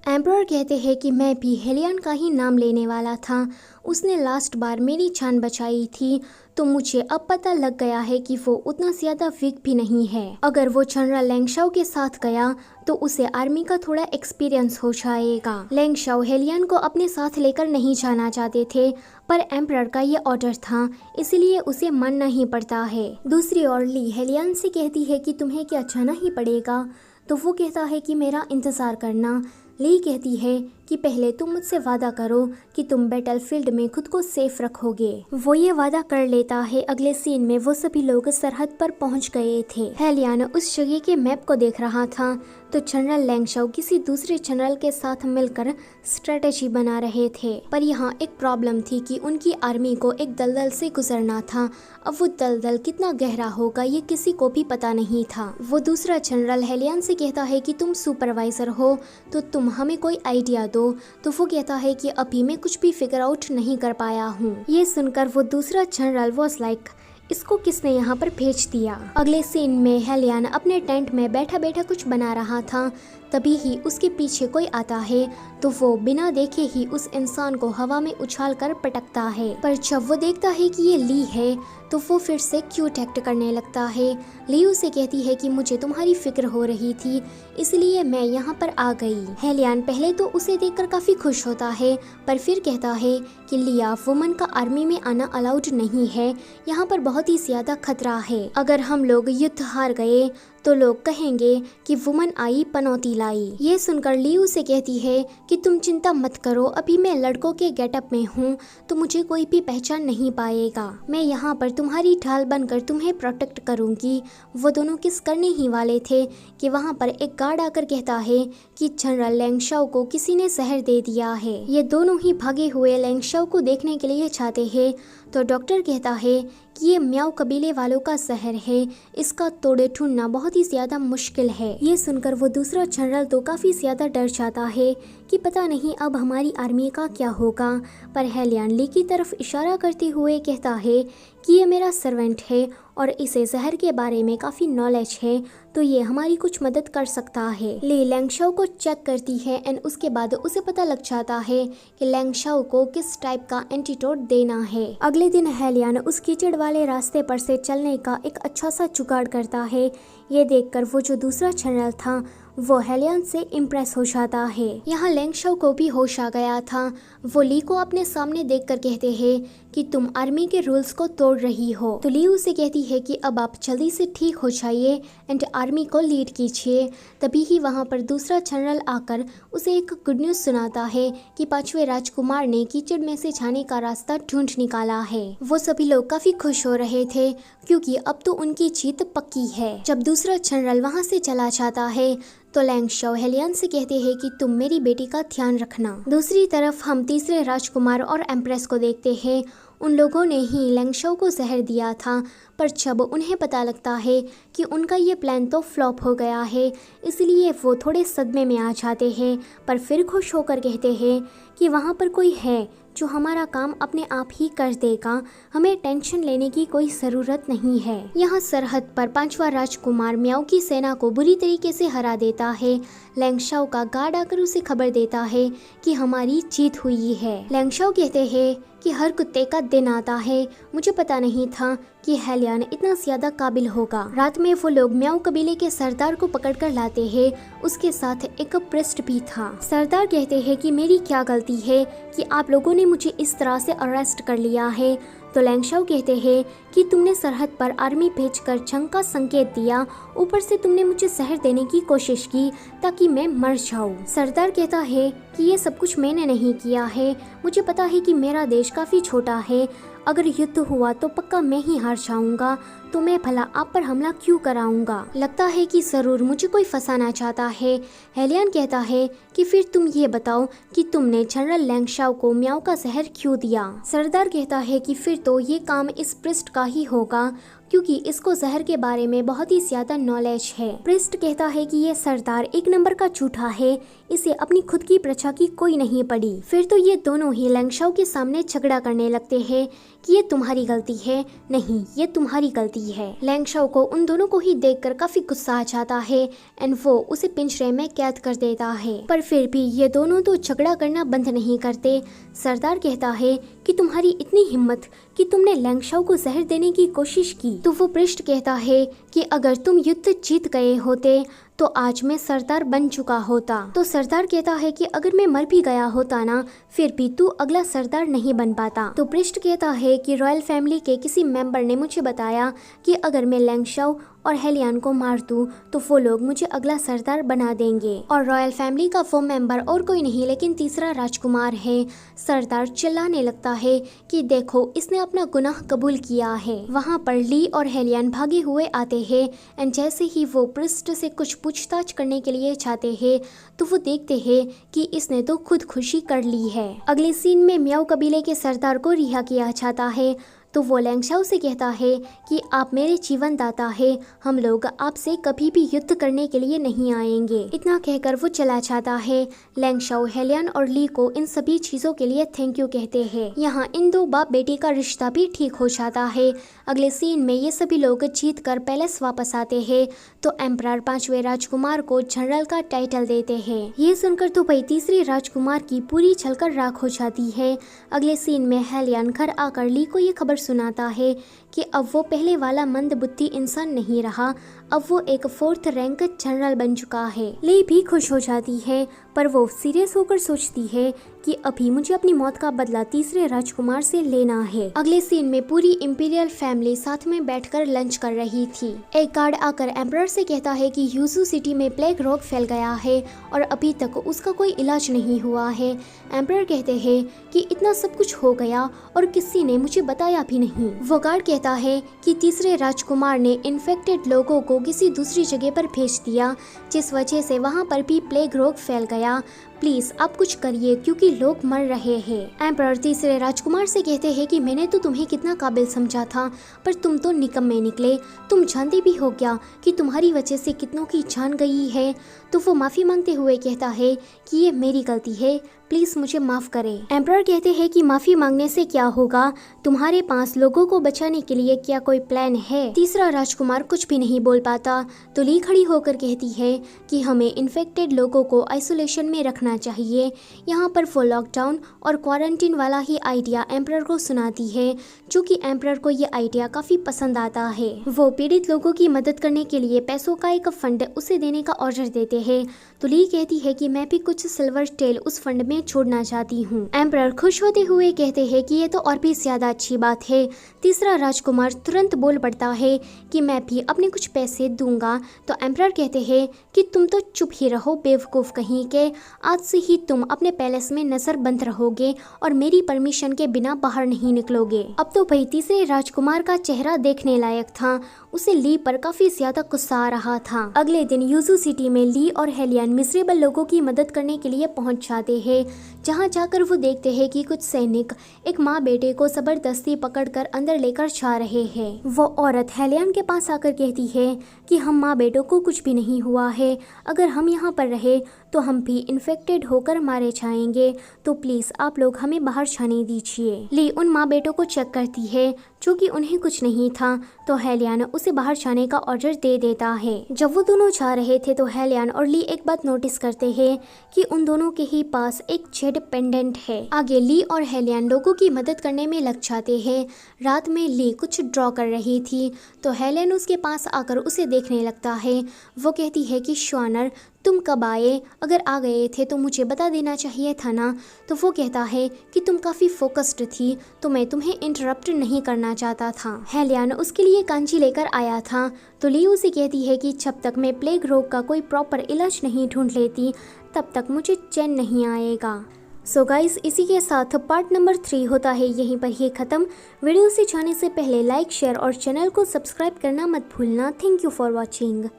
Emperor कहते हैं कि मैं भी हेलियन का ही नाम लेने वाला था। उसने लास्ट बार मेरी जान बचाई थी, तो मुझे अब पता लग गया है कि वो उतना ज़्यादा वीक भी नहीं है। अगर वो जनरल लैंगशाओ के साथ गया तो उसे आर्मी का थोड़ा एक्सपीरियंस हो जाएगा। लैंगशाओ हेलियन को अपने साथ लेकर नहीं जाना चाहते थे, पर एम्परर का ये ऑर्डर था, इसलिए उसे मानना ही पड़ता है। दूसरी ओर ली हेलियन से कहती है कि तुम्हें क्या जाना ही पड़ेगा, तो वो कहता है कि मेरा इंतज़ार करना। ली कहती है कि पहले तुम मुझसे वादा करो कि तुम बैटलफील्ड में खुद को सेफ रखोगे। वो ये वादा कर लेता है। अगले सीन में वो सभी लोग सरहद पर पहुंच गए थे। हेलियन उस जगह के मैप को देख रहा था तो जनरल लैंगशाओ किसी दूसरे जनरल के साथ मिलकर स्ट्रेटेजी बना रहे थे। पर यहाँ एक प्रॉब्लम थी कि उनकी आर्मी को एक दलदल से गुजरना था। अब वो दलदल कितना गहरा होगा ये किसी को भी पता नहीं था। वो दूसरा जनरल हेलियन से कहता है कि तुम सुपरवाइजर हो तो तुम हमें कोई आइडिया दो। तो वो कहता है कि अभी मैं कुछ भी फिगर आउट नहीं कर पाया हूँ। ये सुनकर वो दूसरा जनरल वाज लाइक, इसको किसने यहाँ पर भेज दिया। अगले सीन में हेलियन अपने टेंट में बैठा बैठा कुछ बना रहा था, तभी ही उसके पीछे कोई आता है तो वो बिना देखे ही उस इंसान को हवा में उछाल कर पटकता है। पर जब वो देखता है कि ये ली है तो वो फिर से क्यूट एक्ट करने लगता है। ली उसे कहती है कि मुझे तुम्हारी फिक्र हो रही थी, इसलिए मैं यहाँ पर आ गई। हेलियन पहले तो उसे देखकर काफी खुश होता है, पर फिर कहता है कि लिया वुमन का आर्मी में आना अलाउड नहीं है, यहाँ पर बहुत ही ज्यादा खतरा है। अगर हम लोग युद्ध हार गए तो लोग कहेंगे कि वुमन आई पनौती लाई। ये सुनकर ली उसे कहती है कि तुम चिंता मत करो, अभी मैं लड़कों के गेटअप में हूँ तो मुझे कोई भी पहचान नहीं पाएगा। मैं यहाँ पर तुम्हारी ढाल बनकर तुम्हें प्रोटेक्ट करूँगी। वो दोनों किस करने ही वाले थे कि वहाँ पर एक गार्ड आकर कहता है कि जनरल लैंगशाओ को किसी ने जहर दे दिया है। ये दोनों ही भागे हुए लैंगशाओ को देखने के लिए चाहते हैं, तो डॉक्टर कहता है कि ये म्याओ कबीले वालों का जहर है, इसका तोड़े ढूंढना बहुत ही ज्यादा मुश्किल है। ये सुनकर वो दूसरा जनरल तो काफी ज्यादा डर जाता है कि पता नहीं अब हमारी आर्मी का क्या होगा। पर हेलियन ली की तरफ इशारा करते हुए कहता है कि ये मेरा सर्वेंट है और इसे जहर के बारे में काफी नॉलेज है, तो ये हमारी कुछ मदद कर सकता है। ली लैंगशाओ को चेक करती है एंड उसके बाद उसे पता लग जाता है कि लैंगशाओ को किस टाइप का एंटीडोट देना है। अगले दिन हेलियन उस कीचड़ वाले रास्ते पर से चलने का एक अच्छा सा जुगाड़ करता है। ये देखकर वो जो दूसरा जनरल था वो हेलियन से इम्प्रेस हो जाता है। यहाँ लैंगशाओ को भी होश आ गया था। वो ली को अपने सामने देखकर कहते हैं कि तुम आर्मी के रूल्स को तोड़ रही हो। तो ली उसे कहती है कि अब आप जल्दी से ठीक हो जाइए एंड आर्मी को लीड कीजिए। तभी ही वहाँ पर दूसरा जनरल आकर उसे एक गुड न्यूज़ सुनाता है कि 5वें राजकुमार ने कीचड़ में से जाने का रास्ता ढूंढ निकाला है। वो सभी लोग काफी खुश हो रहे थे क्योंकि अब तो उनकी जीत पक्की है। जब दूसरा जनरल वहाँ से चला जाता है तो लैंगशाओ हेलियन से कहते हैं कि तुम मेरी बेटी का ध्यान रखना। दूसरी तरफ हम तीसरे राजकुमार और एम्प्रेस को देखते हैं। उन लोगों ने ही लैंगशाओ को जहर दिया था, पर जब उन्हें पता लगता है कि उनका ये प्लान तो फ्लॉप हो गया है, इसलिए वो थोड़े सदमे में आ जाते हैं, पर फिर खुश होकर कहते हैं कि वहाँ पर कोई है जो हमारा काम अपने आप ही कर देगा, हमें टेंशन लेने की कोई ज़रूरत नहीं है। यहाँ सरहद पर 5वां राजकुमार म्याओ की सेना को बुरी तरीके से हरा देता है। लैंगशाओ का गार्ड आकर उसे खबर देता है कि हमारी जीत हुई है। लैंगशाओ कहते हैं कि हर कुत्ते का दिन आता है, मुझे पता नहीं था कि हेलियन इतना ज्यादा काबिल होगा। रात में वो लोग म्याओ कबीले के सरदार को पकड़कर लाते हैं, उसके साथ एक प्रिस्ट भी था। सरदार कहते हैं कि मेरी क्या गलती है कि आप लोगों ने मुझे इस तरह से अरेस्ट कर लिया है। तो लैंगशाओ कहते हैं कि तुमने सरहद पर आर्मी भेजकर जंग का संकेत दिया, ऊपर से तुमने मुझे जहर देने की कोशिश की ताकि मैं मर जाऊं। सरदार कहता है कि ये सब कुछ मैंने नहीं किया है, मुझे पता है कि मेरा देश काफी छोटा है, अगर युद्ध हुआ तो पक्का मैं ही हार जाऊंगा, तो मैं भला आप पर हमला क्यों कराऊंगा। लगता है कि जरूर मुझे कोई फंसाना चाहता है। हेलियन कहता है कि फिर तुम ये बताओ कि तुमने जनरल लैंगशाओ को म्याओ का जहर क्यों दिया। सरदार कहता है कि फिर तो ये काम इस प्रिस्ट का ही होगा, क्योंकि इसको जहर के बारे में बहुत ही ज्यादा नॉलेज है। प्रिस्ट कहता है कि ये सरदार एक नंबर का झूठा है, इसे अपनी खुद की प्रजा की कोई नहीं पड़ी। फिर तो ये दोनों ही लैंगशाओ के सामने झगड़ा करने लगते हैं कि ये तुम्हारी गलती है, नहीं ये तुम्हारी गलती है। लैंगशाओ को उन दोनों को ही देखकर काफी गुस्सा आ जाता है एंड वो उसे पिंजरे में कैद कर देता है। पर फिर भी ये दोनों तो झगड़ा करना बंद नहीं करते। सरदार कहता है कि तुम्हारी इतनी हिम्मत कि तुमने लैंगशाओ को जहर देने की कोशिश की। तो वो पृष्ठ कहता है कि अगर तुम युद्ध जीत गए होते तो आज मैं सरदार बन चुका होता। तो सरदार कहता है कि अगर मैं मर भी गया होता ना, फिर भी तू अगला सरदार नहीं बन पाता। तो पृष्ठ कहता है कि रॉयल फैमिली के किसी मेंबर ने मुझे बताया कि अगर मैं लैंगशाओ और हेलियन को मार दूं तो वो लोग मुझे अगला सरदार बना देंगे। और रॉयल फैमिली का वो मेंबर और कोई नहीं लेकिन तीसरा राजकुमार है। सरदार चिल्लाने लगता है कि देखो इसने अपना गुनाह कबूल किया है। वहाँ पर ली और हेलियन भागे हुए आते हैं एंड जैसे ही वो पृष्ठ से कुछ पूछताछ करने के लिए चाहते हैं तो वो देखते हैं कि इसने तो खुदकुशी कर ली है। अगले सीन में म्याऊ कबीले के सरदार को रिहा किया जाता है। तो वो लैंगशाओ से कहता है कि आप मेरे जीवन दाता है, हम लोग आपसे कभी भी युद्ध करने के लिए नहीं आएंगे। इतना कहकर वो चला जाता है। लैंगशाओ हेलियन और ली को इन सभी चीजों के लिए थैंक यू कहते हैं। यहाँ इन दो बाप बेटी का रिश्ता भी ठीक हो जाता है। अगले सीन में ये सभी लोग जीत कर पैलेस वापस आते हैं तो एम्परर 5वें राजकुमार को जनरल का टाइटल देते हैं। ये सुनकर तो भाई तीसरे राजकुमार की पूरी जलकर राख हो जाती है। अगले सीन में हेलियन घर आकर ली को ये खबर सुनाता है कि अब वो पहले वाला मंद बुद्धि इंसान नहीं रहा, अब वो एक 4th रैंक जनरल बन चुका है। ली भी खुश हो जाती है पर वो सीरियस होकर सोचती है कि अभी मुझे अपनी मौत का बदला तीसरे राजकुमार से लेना है। अगले सीन में पूरी इंपीरियल फैमिली साथ में बैठकर लंच कर रही थी। एक गार्ड आकर एम्परर से कहता है कि यूजू सिटी में प्लेग रोग फैल गया है और अभी तक उसका कोई इलाज नहीं हुआ है। एम्परर कहते हैं कि इतना सब कुछ हो गया और किसी ने मुझे बताया भी नहीं। वो गार्ड कहता है कि तीसरे राजकुमार ने इन्फेक्टेड लोगों को किसी दूसरी जगह पर भेज दिया जिस वजह से वहाँ पर भी प्लेग रोग फैल गया। प्लीज आप कुछ करिए क्योंकि लोग मर रहे हैं। एम्परर तीसरे राजकुमार से कहते हैं कि मैंने तो तुम्हें कितना काबिल समझा था पर तुम तो निकम्मे निकले। तुम जानते भी हो क्या कि तुम्हारी वजह से कितनों की जान गई है। तो वो माफी मांगते हुए कहता है कि ये मेरी गलती है, प्लीज मुझे माफ करें। एम्परर कहते हैं कि माफी मांगने से क्या होगा, तुम्हारे पास लोगों को बचाने के लिए क्या कोई प्लान है। तीसरा राजकुमार कुछ भी नहीं बोल पाता तो ली खड़ी होकर कहती है कि हमें इन्फेक्टेड लोगों को आइसोलेशन में रखना चाहिए। यहाँ पर वो लॉकडाउन और क्वारंटीन वाला ही आइडिया एम्परर को सुनाती है जो कि एम्परर को ये आइडिया काफी पसंद आता है। वो पीड़ित लोगों की मदद करने के लिए पैसों का एक फंड उसे देने का ऑर्डर देते हैं। तो ली कहती है कि मैं भी कुछ सिल्वर टेल उस फंड में छोड़ना चाहती हूँ। एम्परर खुश होते हुए कहते हैं कि ये तो और भी ज्यादा अच्छी बात है। तीसरा राजकुमार तुरंत बोल पड़ता है कि मैं भी अपने कुछ पैसे दूंगा। तो एम्परर कहते हैं कि तुम तो चुप ही रहो बेवकूफ कहीं के, आज से ही तुम अपने पैलेस में नजर बंद रहोगे और मेरी परमिशन के बिना बाहर नहीं निकलोगे। अब तो भाई तीसरे राजकुमार का चेहरा देखने लायक था, उसे ली पर काफी ज्यादा गुस्सा आ रहा था। अगले दिन यूजू सिटी में ली और हेलियन मिजरेबल लोगों की मदद करने के लिए पहुंच जाते हैं। जहां जाकर वो देखते हैं कि कुछ सैनिक एक माँ बेटे को जबरदस्ती पकड़कर अंदर लेकर जा रहे हैं। वो औरत हेलियन के पास आकर कहती है कि हम माँ बेटों को कुछ भी नहीं हुआ है, अगर हम यहाँ पर रहे तो हम भी इन्फेक्टेड होकर मारे जाएंगे, तो प्लीज आप लोग हमें बाहर जाने दीजिए। ली उन माँ बेटों को चेक करती है जो कि उन्हें कुछ नहीं था तो हेलियन उसे बाहर जाने का ऑर्डर दे देता है। जब वो दोनों जा रहे थे तो हेलियन और ली एक बात नोटिस करते हैं कि उन दोनों के ही पास एक जेड पेंडेंट है। आगे ली और हेलियन लोगों की मदद करने में लग जाते हैं। रात में ली कुछ ड्रॉ कर रही थी तो हेलियन उसके पास आकर उसे देखने लगता है। वो कहती है कि श्वानर तुम कब आए, अगर आ गए थे तो मुझे बता देना चाहिए था ना। तो वो कहता है कि तुम काफ़ी फोकस्ड थी तो मैं तुम्हें इंटरप्ट नहीं करना चाहता था। हेलियन उसके लिए कांची लेकर आया था तो ली उसे कहती है कि जब तक मैं प्लेग रोग का कोई प्रॉपर इलाज नहीं ढूंढ लेती तब तक मुझे चैन नहीं आएगा। सो गाइस, इसी के साथ पार्ट नंबर 3 होता है यहीं पर ही ख़त्म। वीडियो से जाने से पहले लाइक शेयर और चैनल को सब्सक्राइब करना मत भूलना। Thank you for watching.